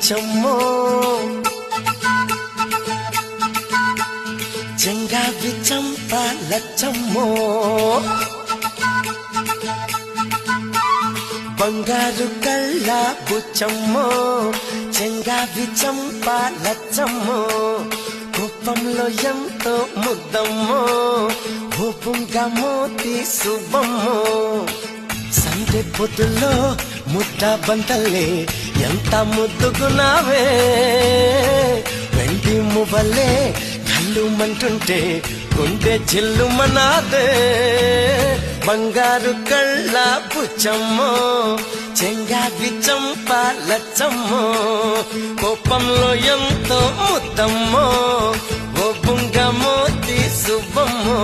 బుచ్చమ్మో చెంగావి చంప లచ్చమ్మో బంగారు కళ్ళ బుచ్చమ్మో చెంగావి చంప లచ్చమ్మో కోపంలో ఎంతో ముద్దమ్మో భూపుంగా మోతి శుభమ్మో సండే పొద్దుల్లో ముద్ద బంతల్లే ఎంత ముద్దుగున్నావే వెండి మువ్వలే కళ్ళు మంటుంటే గుండె జిల్లుమనాదే బంగారు కళ్ళ బుచ్చమ్మో చెంగావి చంప లచ్చమ్మో కోపంలో ఎంతో ముద్దమ్మో ఓ బుంగ మోతి శుభమ్మో